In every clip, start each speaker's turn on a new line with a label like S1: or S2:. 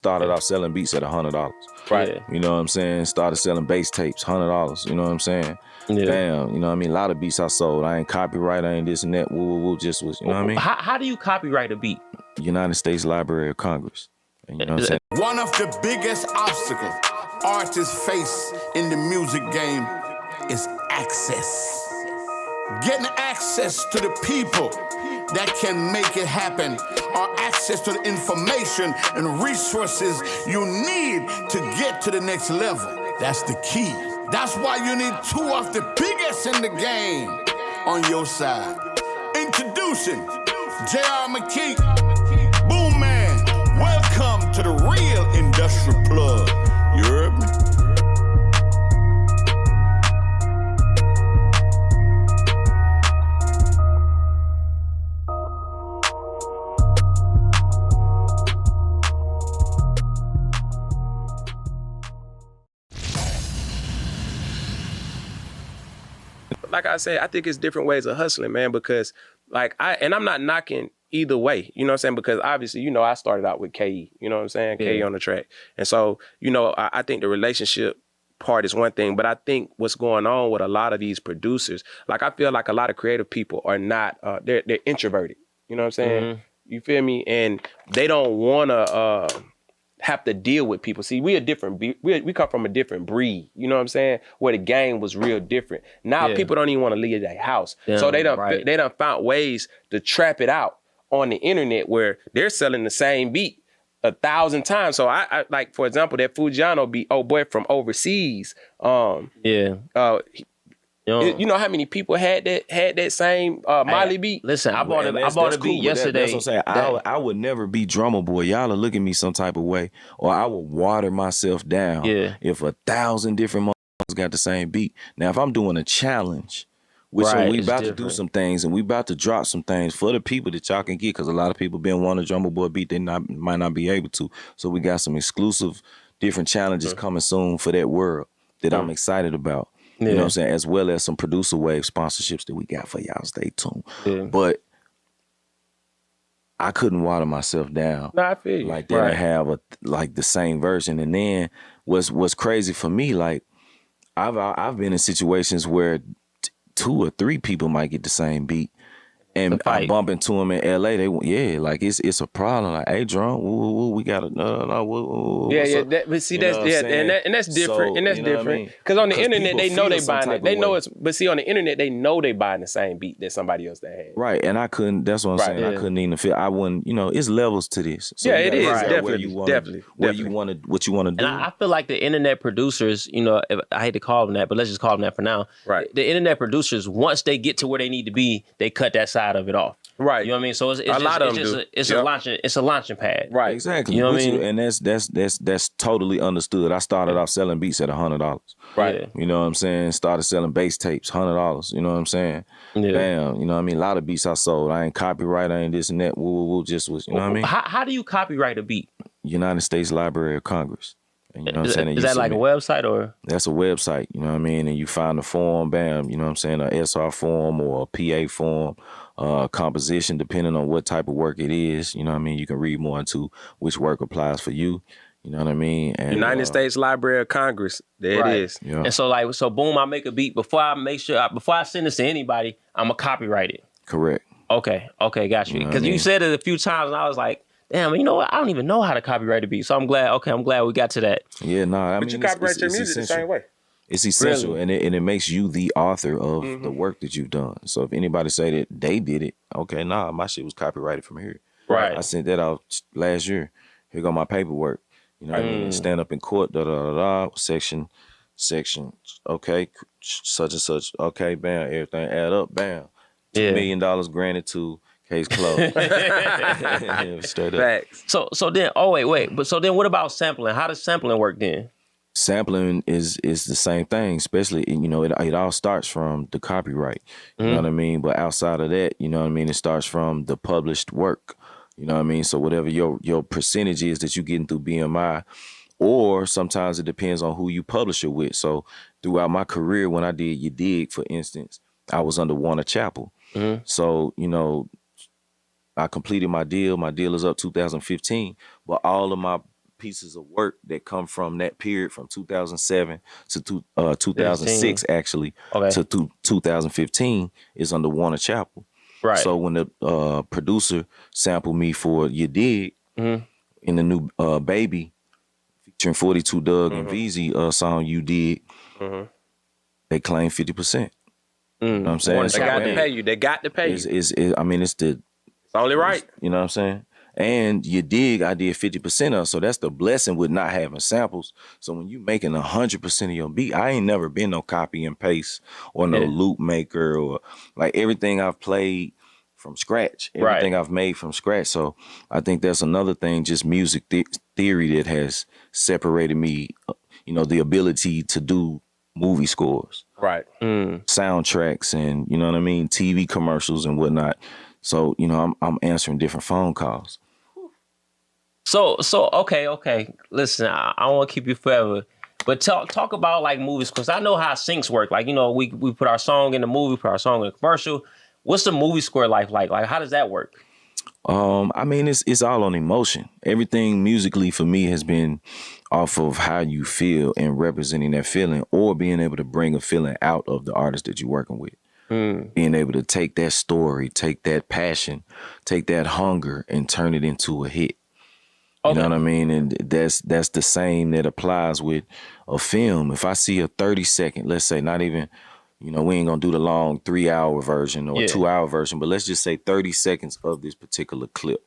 S1: Started off selling beats at $100.
S2: Right.
S1: You know what I'm saying? Started selling bass tapes, $100. You know what I'm saying?
S2: Yeah.
S1: Damn, you know what I mean? A lot of beats I sold. I ain't copyright, I ain't this and that. Woo, just was, you know what I mean?
S2: How do you copyright a beat?
S1: United States Library of Congress. And you know what I'm saying?
S3: One of the biggest obstacles artists face in the music game is access. Getting access to the people that can make it happen, or access to the information and resources you need to get to the next level. That's the key. That's why you need two of the biggest in the game on your side. Introducing McKee, Boomman. Welcome to the real industrial plug. You heard me?
S4: Like I said, I think it's different ways of hustling, man, because I'm not knocking either way, you know what I'm saying? Because obviously, you know, I started out with KE, you know what I'm saying? Yeah. KE on the track. And so, you know, I think the relationship part is one thing, but I think what's going on with a lot of these producers, like I feel like a lot of creative people are not, they're introverted, you know what I'm saying? Mm-hmm. You feel me? And they don't want to have to deal with people. See, we come from a different breed, you know what I'm saying? Where the game was real different. Now people don't even want to leave their house. So they done found ways to trap it out on the internet where they're selling the same beat 1,000 times. So I like, for example, that Fujiano beat, oh boy, from overseas. You know how many people had that same Molly beat?
S2: Listen, I bought a beat yesterday.
S1: That's what I'm saying. I would never be Drumma Boy. Y'all will look at me some type of way, or I would water myself down if 1,000 different motherfuckers got the same beat. Now, if I'm doing a challenge, we about to do some things, and we about to drop some things for the people that y'all can get, because a lot of people been wanting a Drumma Boy beat, they might not be able to. So we got some exclusive different challenges coming soon for that world that I'm excited about. You know what I'm saying? As well as some producer wave sponsorships that we got for y'all. Stay tuned. Yeah. But I couldn't water myself down.
S4: No, I feel you.
S1: Like that I have the same version. And then what's crazy for me, like I've been in situations where 2 or 3 people might get the same beat. And I bump into them in LA. Like it's a problem. Like, hey, Drum, we got to
S4: but see, that's and that's different, and that's different. Because on the internet, they know they buying it. They know it's, but see, on the internet, they know they buying the same beat that somebody else that had.
S1: Right, and I couldn't. That's what I'm saying. I couldn't even feel. I wouldn't. You know, it's levels to this.
S4: So it is definitely.
S1: What you want to do.
S2: And I feel like the internet producers, you know, I hate to call them that, but let's just call them that for now.
S4: Right.
S2: The internet producers, once they get to where they need to be, they cut that side of it off.
S4: Right.
S2: You know what I mean? So it's a launching pad.
S1: Right. Exactly.
S2: You know what I mean?
S1: And that's totally understood. I started off selling beats at $100.
S4: Right.
S1: Yeah. You know what I'm saying? Started selling bass tapes, $100. You know what I'm saying?
S2: Yeah.
S1: Bam. You know what I mean? A lot of beats I sold. I ain't copyright, I ain't this and that. Just was, you know what I mean?
S2: How do you copyright a beat?
S1: United States Library of Congress. And you know what I'm saying?
S2: Is that like a website or?
S1: That's a website, you know what I mean? And you find a form, bam, you know what I'm saying? A SR form or a PA form, composition, depending on what type of work it is. You know what I mean? You can read more into which work applies for you. You know what I mean? And,
S4: United States Library of Congress. There it is.
S1: Yeah.
S2: And so boom, I make a beat. Before I send this to anybody, I'm going to copyright it.
S1: Correct.
S2: Okay, got you. Because you said it a few times and I was like, damn, you know what? I don't even know how to copyright a beat. So I'm glad we got to that.
S1: Yeah, I mean,
S4: you copyright your music the same way.
S1: It's essential, really? and it makes you the author of the work that you've done. So if anybody say that they did it, okay, my shit was copyrighted from here.
S2: Right.
S1: I sent that out last year. Here go my paperwork. You know what I mean? Stand up in court, section, okay, such and such, okay, bam, everything add up, bam. $2 million granted to case closed. Straight up.
S4: Facts.
S2: So then, but so then what about sampling? How does sampling work then?
S1: Sampling is the same thing, especially, you know, it all starts from the copyright, you know what I mean? But outside of that, you know what I mean, it starts from the published work, you know what I mean? So whatever your percentage is that you're getting through BMI, or sometimes it depends on who you publish it with. So throughout my career, when I did You Dig, for instance, I was under Warner Chappell. So, you know, I completed my deal. My deal is up 2015, but all of my pieces of work that come from that period from 2007 to 2006 actually to 2015 is under Warner Chappell.
S2: Right.
S1: So when the producer sampled me for You Dig in the new Baby featuring 42 Doug and VZ song You Dig, they claim 50%. You know what I'm saying?
S4: They got to pay you. They got to pay you.
S1: I mean, it's
S4: only right.
S1: You know what I'm saying? And You Dig, I did 50% of, so that's the blessing with not having samples. So when you making 100% of your beat, I ain't never been no copy and paste or no loop maker or like everything I've played from scratch, everything I've made from scratch. So I think that's another thing, just music theory that has separated me, you know, the ability to do movie scores, soundtracks, and you know what I mean, TV commercials and whatnot. So you know, I'm answering different phone calls.
S2: So okay. Listen, I don't want to keep you forever, but talk about like movies, because I know how syncs work. Like, you know, we put our song in the movie, put our song in the commercial. What's the movie score like? Like how does that work?
S1: I mean, it's all on emotion. Everything musically for me has been off of how you feel and representing that feeling, or being able to bring a feeling out of the artist that you're working with. Being able to take that story, take that passion, take that hunger and turn it into a hit. You know what I mean? And that's the same that applies with a film. If I see a 30-second, let's say, not even, you know, we ain't gonna do the long 3-hour version or 2-hour version, but let's just say 30 seconds of this particular clip.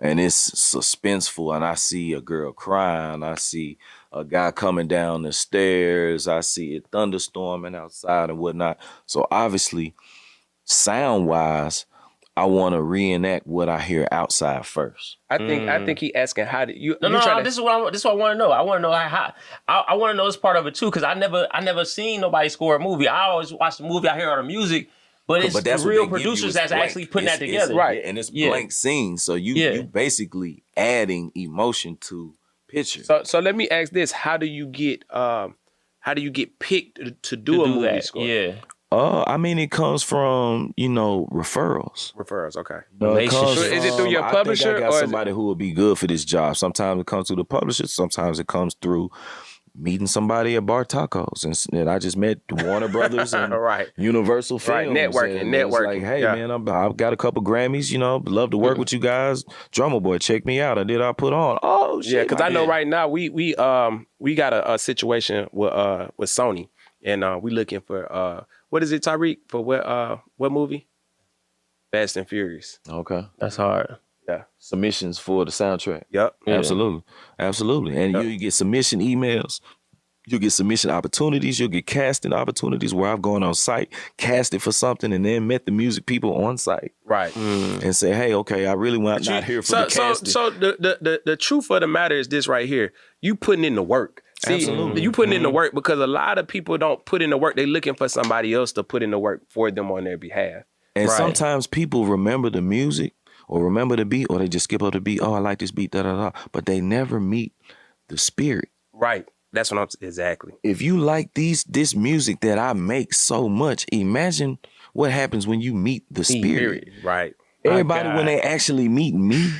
S1: And it's suspenseful, and I see a girl crying, I see a guy coming down the stairs, I see it thunderstorming outside and whatnot. So obviously, sound-wise, I want to reenact what I hear outside first.
S4: I think he asking how did you?
S2: No. This is what I want to know. I want to know how. I want to know this part of it too, because I never seen nobody score a movie. I always watch the movie. I hear all the music. But it's the real producers that's actually putting that together.
S1: Right. And it's blank scenes. So you basically adding emotion to picture.
S4: So let me ask this. How do you get picked to do a movie score?
S2: Yeah.
S1: I mean, it comes from, you know, referrals.
S4: Referrals, okay.
S1: Is
S4: it through your publisher?
S1: I got somebody who would be good for this job. Sometimes it comes through the publisher. Sometimes it comes through meeting somebody at Bar Tacos, and I just met Warner Brothers and Universal Films.
S4: Networking.
S1: Like, hey man, I've got a couple Grammys. You know, love to work with you guys. Drumma Boy, check me out. I put on. Oh shit.
S4: Yeah, because I know right now we got a situation with Sony, and we looking for what is it, Tahrikh, for what movie? Fast and Furious.
S1: Okay,
S2: that's hard.
S4: Yeah,
S1: submissions for the soundtrack.
S4: Yep,
S1: absolutely. And you get submission emails. You'll get submission opportunities. You'll get casting opportunities where I've gone on site, casted for something, and then met the music people on site.
S4: Right.
S1: And say, hey, okay, I really want not here for the casting.
S4: So the truth of the matter is this right here. You putting in the work. See,
S1: absolutely.
S4: You putting in the work, because a lot of people don't put in the work. They're looking for somebody else to put in the work for them on their behalf.
S1: And sometimes people remember the music or remember the beat, or they just skip up the beat. Oh, I like this beat, da-da-da. But they never meet the spirit.
S4: Right. That's what I'm exactly.
S1: If you like this music that I make so much, imagine what happens when you meet the spirit.
S4: Right.
S1: Everybody, when they actually meet me,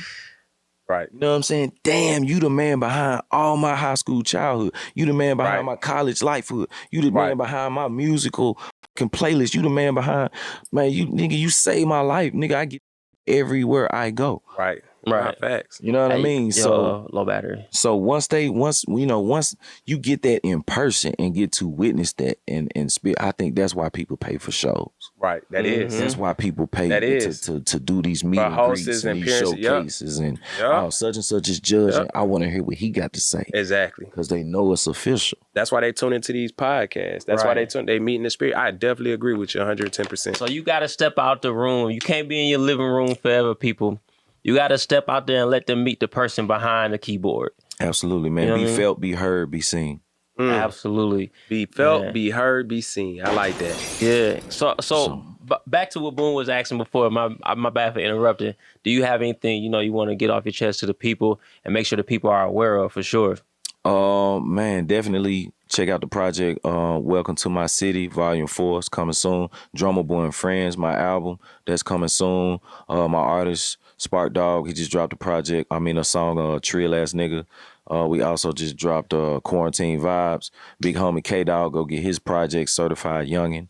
S4: right.
S1: You know what I'm saying? Damn, you the man behind all my high school childhood. You the man behind my college lifehood. You the man behind my musical playlist. You the man behind, man, you saved my life. Nigga, I get everywhere I go.
S4: Right. Facts.
S1: You know what I mean?
S2: So low battery.
S1: So once you get that in person and get to witness that and spirit, I think that's why people pay for shows.
S4: Right. That is.
S1: That's why people pay to do these meet and greets and these showcases and such and such is judging. I want to hear what he got to say.
S4: Exactly.
S1: Because they know it's official.
S4: That's why they tune into these podcasts. That's why they meet in the spirit. I definitely agree with you 110%.
S2: So you got to step out the room. You can't be in your living room forever, people. You got to step out there and let them meet the person behind the keyboard.
S1: Absolutely, man. Be felt, be heard, be seen.
S2: Absolutely.
S4: Be felt, be heard, be seen. I like that.
S2: Yeah. So back to what Boom was asking before. My bad for interrupting. Do you have anything, you want to get off your chest to the people and make sure the people are aware of for sure?
S1: Man, definitely check out the project. Welcome to My City, Volume 4 is coming soon. Drumma Boy and Friends, my album, that's coming soon. My artist, Spark Dog, he just dropped a song, Trill Ass Nigga. We also just dropped Quarantine Vibes. Big homie K-Dog go get his project Certified Youngin'.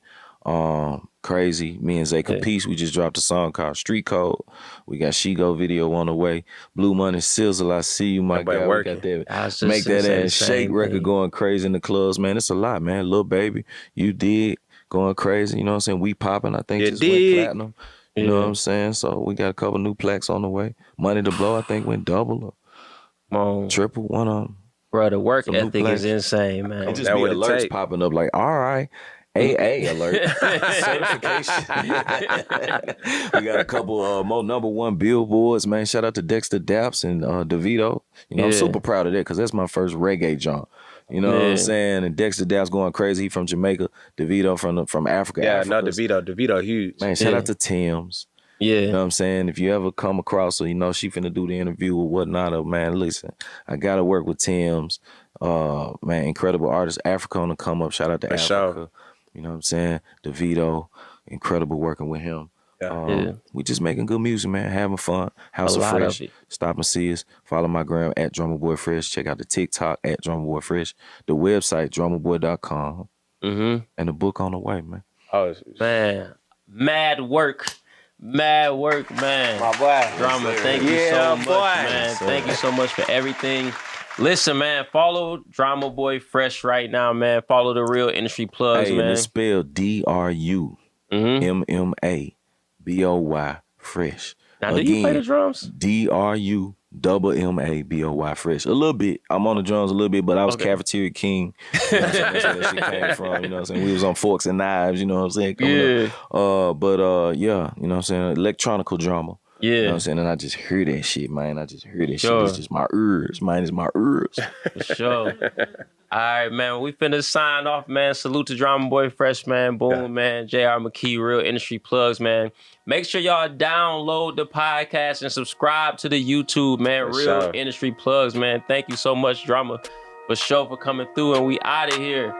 S1: Crazy. Me and Zay Capice, we just dropped a song called Street Code. We got She Go video on the way. Blue Money Sizzle, I see you, my guy. We got that Make That Ass Shake record going crazy in the clubs, man. It's a lot, man. Lil Baby, You Dig, going crazy. You know what I'm saying? We Poppin', I think, just went platinum. You know what I'm saying? So we got a couple new plaques on the way. Money to Blow, I think, went double or triple, one of them.
S2: Bro, the work ethic is insane, man.
S1: It just be alerts popping up like, all right. AA alert. Certification. We got a couple more #1 billboards, man. Shout out to Dexter Daps and DeVito. You know, I'm super proud of that because that's my first reggae genre. You know what I'm saying? And Dexter Daps going crazy. He from Jamaica. DeVito from Africa.
S4: Yeah, no, DeVito huge.
S1: Man, shout out to Tim's.
S2: Yeah.
S1: You know what I'm saying? If you ever come across her, you know, she finna do the interview or whatnot. Man, listen, I gotta work with Tim's. Man, incredible artist. Africa on the come up. Shout out to Africa.
S4: Sure.
S1: You know what I'm saying? DeVito, incredible working with him. We just making good music, man. Having fun. House of Fresh. Stop and see us. Follow my gram at Drumma Boy Fresh. Check out the TikTok at Drumma Boy Fresh. The website, drummaboy.com. And the book on the way, man.
S2: Oh, man. Mad work, man.
S4: My boy.
S2: Drumma, thank you so much, man. Thank you so much for everything. Listen, man, follow Drumma Boy Fresh right now, man. Follow the real industry plugs, man.
S1: And it's spelled DRUMMABOY Fresh.
S2: Now, do you play the drums?
S1: DRUMMABOY Fresh. A little bit. I'm on the drums a little bit, but I was Cafeteria King. You know what I'm saying? That's where that shit came from. You know what I'm saying? We was on Forks and Knives, you know what I'm saying? Yeah, you know what I'm saying? Electronical drama. Yeah. You know what I'm saying? And I just hear that shit, man. I just hear that shit. It's just my ears. Mine is my ears.
S2: For sure. All right, man. We finna sign off, man. Salute to Drumma Boy Fresh, man. Boom, man. JR McKee, real industry plugs, man. Make sure y'all download the podcast and subscribe to the YouTube, man. Real industry plugs, man. Thank you so much, Drumma, for coming through. And we out of here.